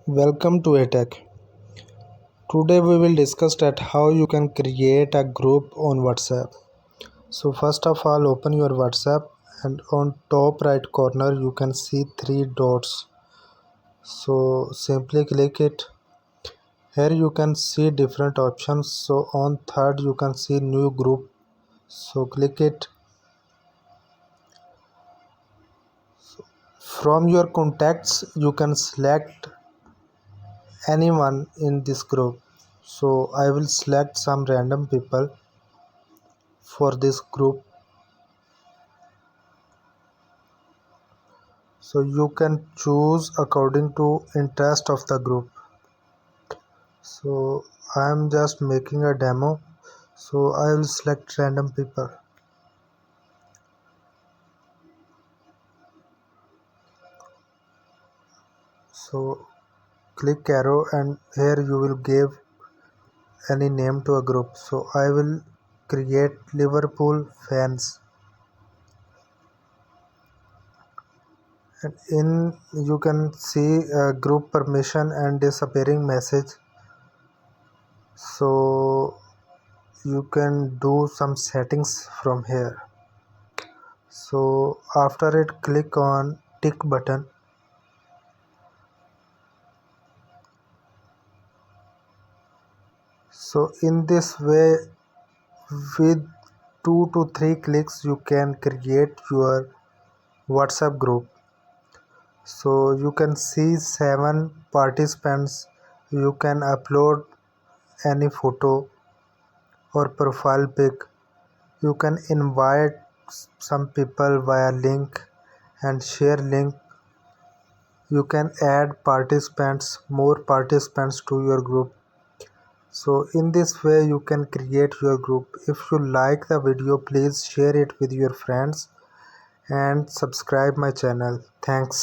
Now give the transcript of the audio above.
Welcome to ATech. Today we will discuss that how you can create a group on WhatsApp. So first of all, open your WhatsApp and on top right corner you can see three dots. So simply click it. Here you can see different options. So on third you can see new group. So click it. From your contacts you can select anyone in this group. So I will select some random people for this group. So you can choose according to interest of the group. So I am just making a demo, so I will select random people. So click arrow and here you will give any name to a group. So I will create Liverpool fans, and in you can see group permission and disappearing message. So you can do some settings from here. So after it, click on tick button. So in this way, with 2 to 3 clicks you can create your WhatsApp group. So you can see 7 participants. You can upload any photo or profile pic. You can invite some people via link and share link. You can add participants, more participants to your group. So in this way you can create your group. If you like the video, please share it with your friends and subscribe my channel. Thanks.